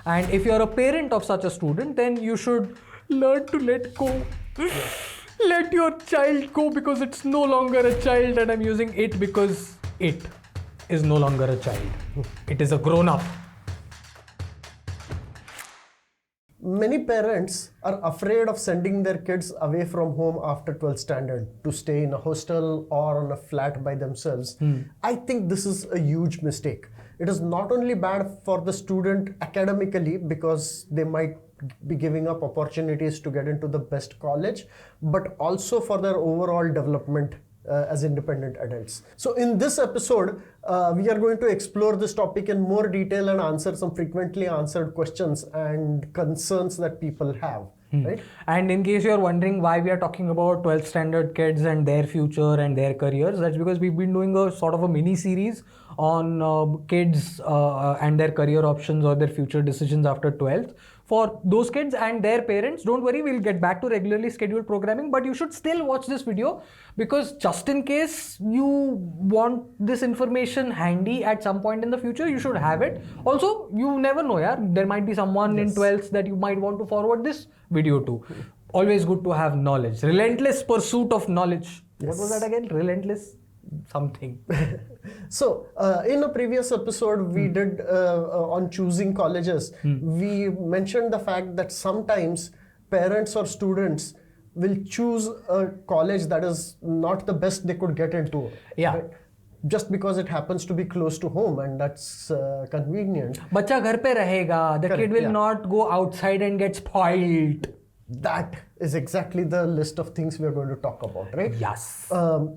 And if you're a parent of such a student, then you should learn to let go. Let your child go because it's no longer a child, and I'm using it because it is no longer a child. It is a grown-up. Many parents are afraid of sending their kids away from home after 12th standard to stay in a hostel or on a flat by themselves. I think this is a huge mistake. It is not only bad for the student academically because they might be giving up opportunities to get into the best college, but also for their overall development as independent adults. So in this episode, we are going to explore this topic in more detail and answer some frequently answered questions and concerns that people have. Right? And in case you're wondering why we are talking about 12th standard kids and their future and their careers, that's because we've been doing a sort of a mini series on kids and their career options or their future decisions after 12th. For those kids and their parents, don't worry, we'll get back to regularly scheduled programming, but you should still watch this video because just in case you want this information handy at some point in the future, you should have it. Also, you never know, there might be someone in 12th that you might want to forward this video to. Always good to have knowledge. Relentless pursuit of knowledge. What was that again? Relentless something. So in a previous episode we did on choosing colleges, we mentioned the fact that sometimes parents or students will choose a college that is not the best they could get into. Yeah. Right? Just because it happens to be close to home and that's convenient. Bachcha ghar pe rahega. The kid will not go outside and get spoiled. That is exactly the list of things we are going to talk about, right? Yes.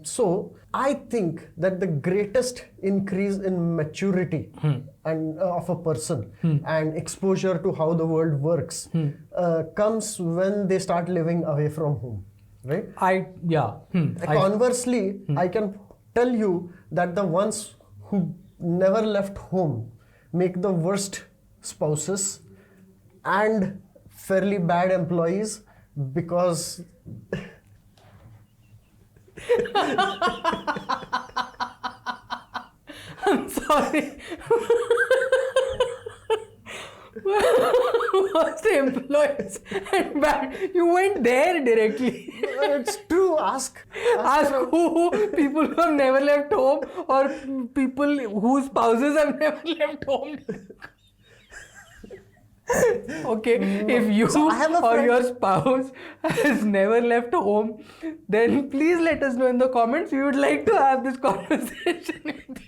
So I think that the greatest increase in maturity and of a person and exposure to how the world works comes when they start living away from home, right? Conversely, I can tell you that the ones who never left home make the worst spouses and fairly bad employees because I'm sorry. Worst employees and bad. You went there directly. It's true. Ask who? People who have never left home or people whose spouses have never left home. Okay, if you or your spouse has never left home, then please let us know in the comments. We would like to have this conversation with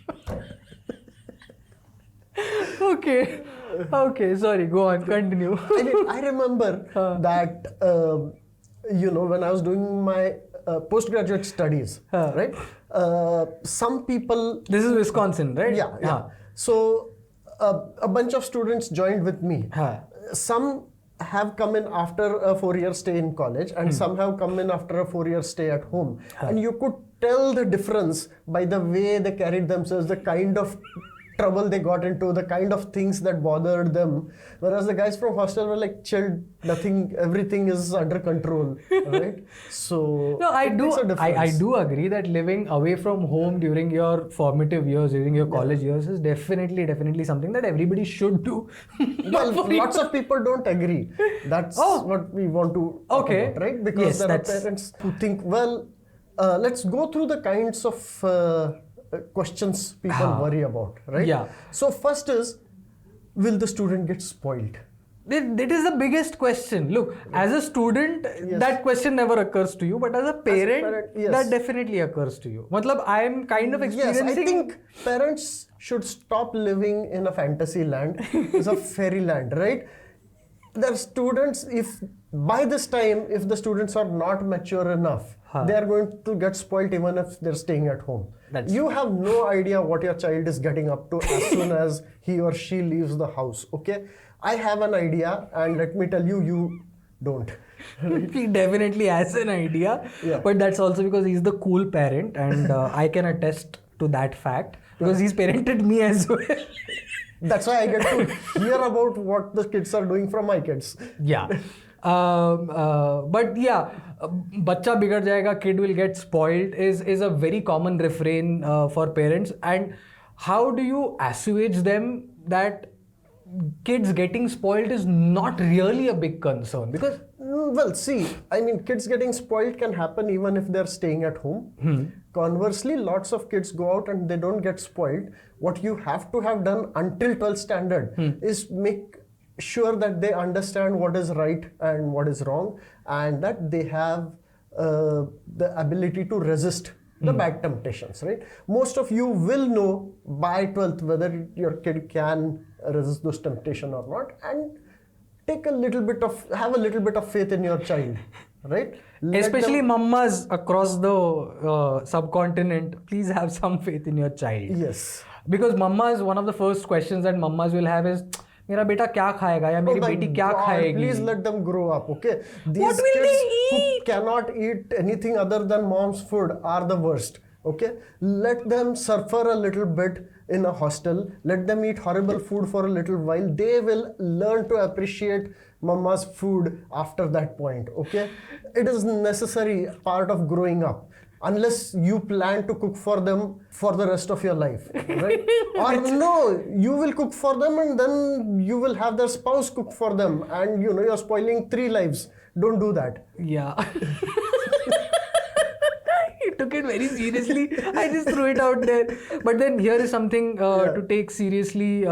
you. Okay, sorry, go on, continue. I remember that, when I was doing my postgraduate studies, right? Some people... This is Wisconsin, right? Yeah. So, a bunch of students joined with me. Some have come in after a 4-year stay in college and some have come in after a 4-year stay at home. And you could tell the difference by the way they carried themselves, the kind of trouble they got into, the kind of things that bothered them. Whereas the guys from hostel were like chilled, nothing, everything is under control, right? So no, I do agree that living away from home during your formative years, during your college years is definitely something that everybody should do. Well, lots of people don't agree. That's what we want to talk about, right? Because there are parents who think, well, let's go through the kinds of questions people worry about, right? Yeah. So first is, will the student get spoiled? That is the biggest question. Look, as a student, that question never occurs to you, but as a parent, that definitely occurs to you. Matlab, I am kind of experiencing... Yes, I think parents should stop living in a fantasy land. It's a fairyland, right? The students, if by this time, if the students are not mature enough, they are going to get spoiled even if they're staying at home. You have no idea what your child is getting up to as soon as he or she leaves the house, okay? I have an idea and let me tell you, you don't. He definitely has an idea, but that's also because he's the cool parent and I can attest to that fact because he's parented me as well. That's why I get to hear about what the kids are doing from my kids. Yeah. But yeah, bachcha bigad jayega, kid will get spoiled is a very common refrain for parents. And how do you assuage them that kids getting spoiled is not really a big concern because Well, see, I mean, kids getting spoiled can happen even if they're staying at home. Conversely, lots of kids go out and they don't get spoiled. What you have to have done until 12th standard is make sure that they understand what is right and what is wrong, and that they have the ability to resist the bad temptations, right? Most of you will know by 12th whether your kid can resist those temptation or not, and have a little bit of faith in your child, right? especially mammas across the subcontinent, please have some faith in your child. Yes. Because mammas, one of the first questions that mammas will have is, मेरा बेटा क्या खाएगा या मेरी बेटी क्या खाएगी? Please let them grow up, okay? These What will kids they who eat? cannot eat anything other than mom's food are the worst, okay? Let them suffer a little bit in a hostel. Let them eat horrible food for a little while. They will learn to appreciate mama's food after that point, okay? It is necessary part of growing up. Unless you plan to cook for them for the rest of your life, right? Or no, you will cook for them and then you will have their spouse cook for them, and you're spoiling 3 lives. Don't do that. Yeah. You took it very seriously. I just threw it out there. But then here is something to take seriously,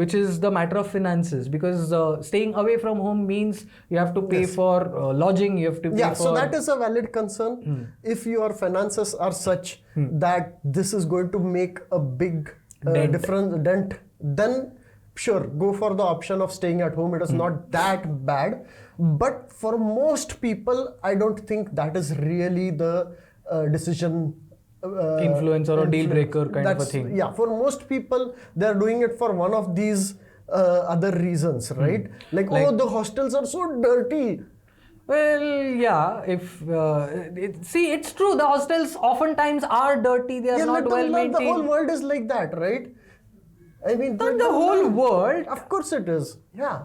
which is the matter of finances. Because staying away from home means you have to pay for lodging, you have to pay for... So that is a valid concern. If your finances are such that this is going to make a big dent, then sure, go for the option of staying at home. It is not that bad. But for most people, I don't think that is really the decision influencer or deal breaker kind of a thing. Yeah, for most people, they're doing it for one of these other reasons, right? Like, oh, the hostels are so dirty. Well, yeah, if see, it's true. The hostels oftentimes are dirty. They are not well maintained. The whole world is like that, right? I mean, not the whole world. Of course it is. Yeah.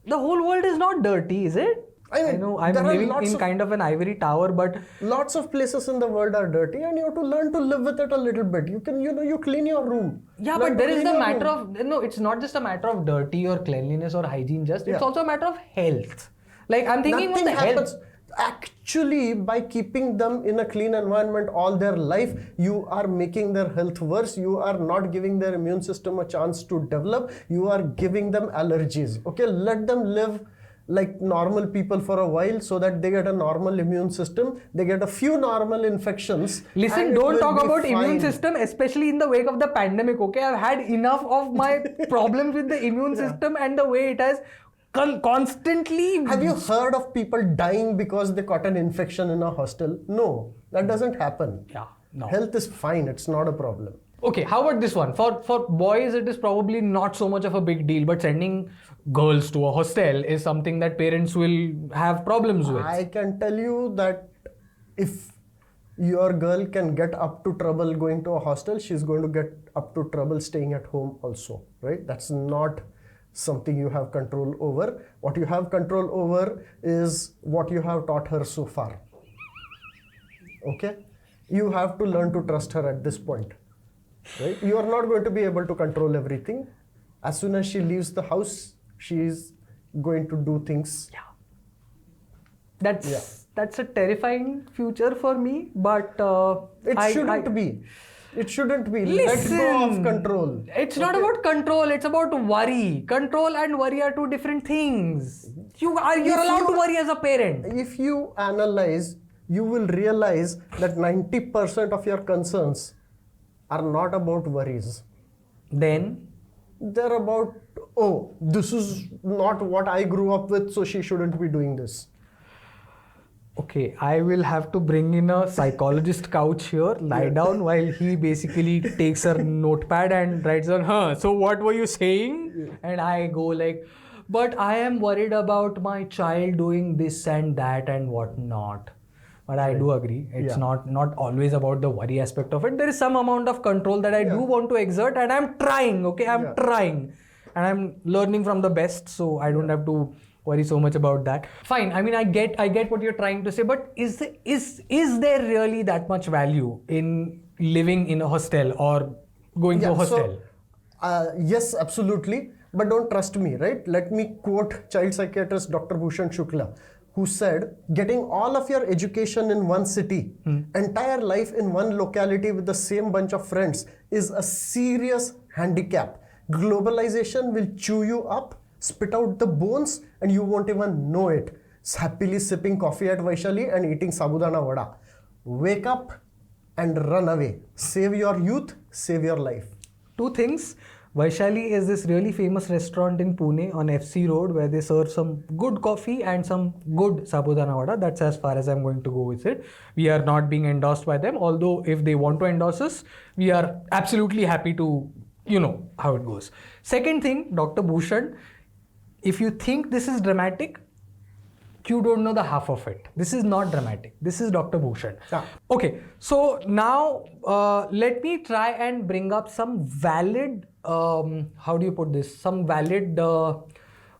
The whole world is not dirty, is it? I know I'm living in kind of an ivory tower, but lots of places in the world are dirty, and you have to learn to live with it a little bit. You can, you clean your room. Yeah, but there is the matter of it's not just a matter of dirty or cleanliness or hygiene. It's also a matter of health. Like I'm thinking Nothing about the happens. health. Actually, by keeping them in a clean environment all their life, you are making their health worse. You are not giving their immune system a chance to develop. You are giving them allergies. Okay, let them live like normal people for a while so that they get a normal immune system. They get a few normal infections. Listen, don't talk about immune system, especially in the wake of the pandemic. Okay, I've had enough of my problems with the immune system and the way it has constantly. Have you heard of people dying because they caught an infection in a hostel? No, that doesn't happen. Yeah, no. Health is fine. It's not a problem. Okay, how about this one? For boys, it is probably not so much of a big deal, but sending girls to a hostel is something that parents will have problems with. I can tell you that if your girl can get up to trouble going to a hostel, she's going to get up to trouble staying at home also, right? That's not something you have control over. What you have control over is what you have taught her so far. Okay? You have to learn to trust her at this point. Right? You are not going to be able to control everything. As soon as she leaves the house, she is going to do things. Yeah. That's a terrifying future for me, but it shouldn't be. It shouldn't be. Listen, let go of control. It's not about control, it's about worry. Control and worry are two different things. You're allowed to worry as a parent. If you analyze, you will realize that 90% of your concerns are not about worries. Then? They're about, oh, this is not what I grew up with, so she shouldn't be doing this. Okay, I will have to bring in a psychologist couch here, lie down while he basically takes a notepad and writes on, so what were you saying? And I go like, but I am worried about my child doing this and that and whatnot. But I do agree, it's not always about the worry aspect of it. There is some amount of control that I do want to exert, and I'm trying, okay? I'm trying. And I'm learning from the best, so I don't have to worry so much about that. Fine, I mean, I get what you're trying to say, but is there really that much value in living in a hostel or going to a hostel? So, yes, absolutely. But don't trust me, right? Let me quote child psychiatrist Dr. Bhushan Shukla, who said, getting all of your education in one city, entire life in one locality with the same bunch of friends is a serious handicap. Globalization will chew you up, spit out the bones, and you won't even know it. Happily sipping coffee at Vaishali and eating sabudana vada. Wake up and run away. Save your youth, save your life. Two things. Vaishali is this really famous restaurant in Pune on FC Road where they serve some good coffee and some good sabudana vada. That's as far as I'm going to go with it. We are not being endorsed by them, although if they want to endorse us, we are absolutely happy to, you know how it goes. Second thing, Dr. Bhushan, if you think this is dramatic, you don't know the half of it. This is not dramatic. This is Dr. Bhushan. Yeah. Okay, so now let me try and bring up some valid, how do you put this? Some valid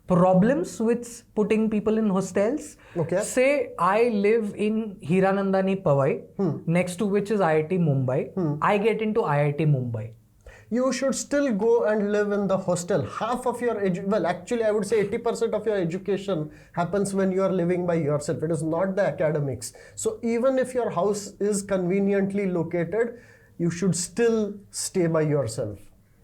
problems with putting people in hostels. Okay. Say I live in Hiranandani Powai, next to which is IIT Mumbai. I get into IIT Mumbai. You should still go and live in the hostel. Half of your well, actually I would say 80% of your education happens when you are living by yourself. It is not the academics. So even if your house is conveniently located, you should still stay by yourself.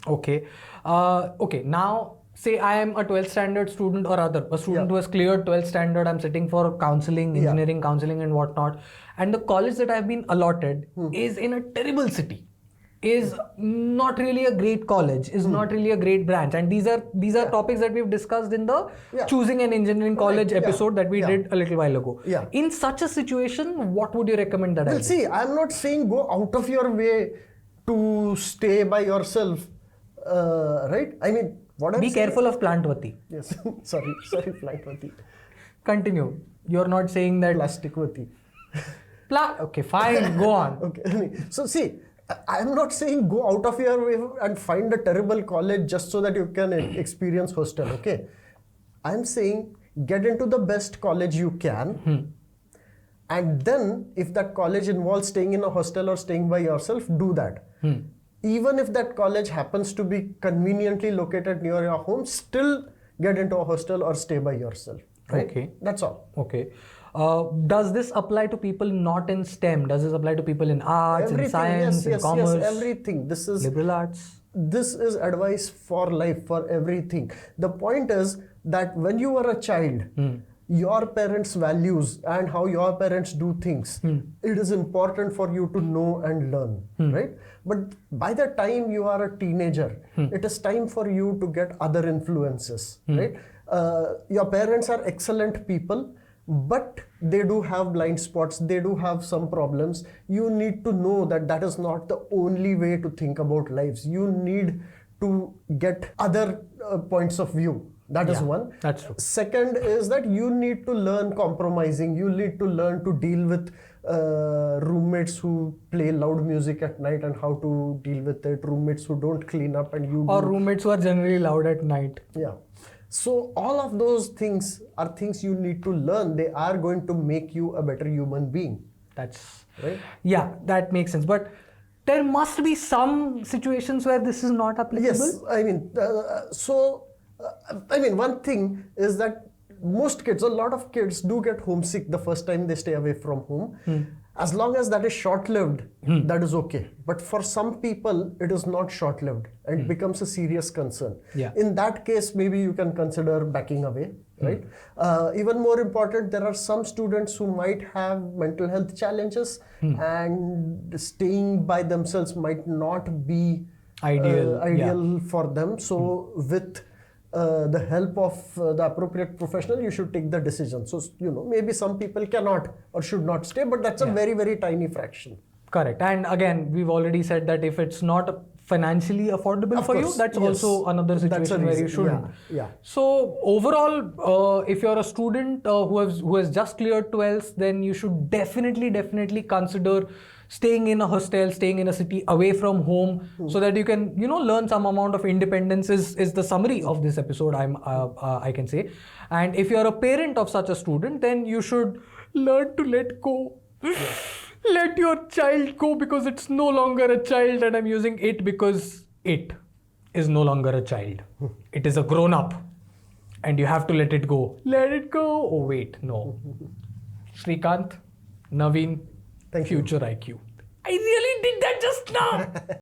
Okay. Okay. Now, say I am a 12th standard student or other, a student who has cleared 12th standard. I'm sitting for counseling, engineering counseling and whatnot. And the college that I've been allotted is in a terrible city. Is not really a great college, is not really a great branch, and these are topics that we've discussed in the choosing an engineering college episode that we did a little while ago. In such a situation, what would you recommend that I do? See, I'm not saying go out of your way to stay by yourself, right? I mean, what I'm Be careful of Plantvati. Yes, sorry, Plantvati. Continue. You're not saying that Plasticvati. Okay, fine, go on. Okay, so see, I'm not saying go out of your way and find a terrible college just so that you can experience hostel, okay? I'm saying get into the best college you can, and then if that college involves staying in a hostel or staying by yourself, do that. Even if that college happens to be conveniently located near your home, still get into a hostel or stay by yourself, right? Okay. That's all. Okay. Does this apply to people not in STEM? Does this apply to people in arts, in science, in commerce? Yes, everything. This is liberal arts. This is advice for life, for everything. The point is that when you were a child, your parents' values and how your parents do things, it is important for you to know and learn, right? But by the time you are a teenager, it is time for you to get other influences, right? Your parents are excellent people, but they do have blind spots, they do have some problems. You need to know that that is not the only way to think about lives. You need to get other points of view. That is one. That's true. Second is that you need to learn compromising. You need to learn to deal with roommates who play loud music at night and how to deal with it. Roommates who don't clean up and you Or roommates who are generally loud at night. Yeah. So all of those things are things you need to learn. They are going to make you a better human being. That's right. Yeah, that makes sense. But there must be some situations where this is not applicable. Yes, I mean, one thing is that most kids, a lot of kids do get homesick the first time they stay away from home. As long as that is short-lived, that is okay. But for some people, it is not short-lived and it becomes a serious concern. Yeah. In that case, maybe you can consider backing away, right? Even more important, there are some students who might have mental health challenges and staying by themselves might not be ideal for them. So with the help of the appropriate professional, you should take the decision. So, maybe some people cannot or should not stay, but that's a very, very tiny fraction. Correct. And again, we've already said that if it's not financially affordable for you, that's also another situation where you shouldn't. Yeah. So overall, if you're a student who has just cleared 12th, then you should definitely consider staying in a hostel, staying in a city away from home, so that you can, learn some amount of independence is the summary of this episode, I can say. And if you're a parent of such a student, then you should learn to let go. Let your child go because it's no longer a child, and I'm using it because it is no longer a child. It is a grown up. And you have to let it go. Let it go. Oh, wait, no. Srikanth, Naveen, Thank you. future IQ. I really did that just now.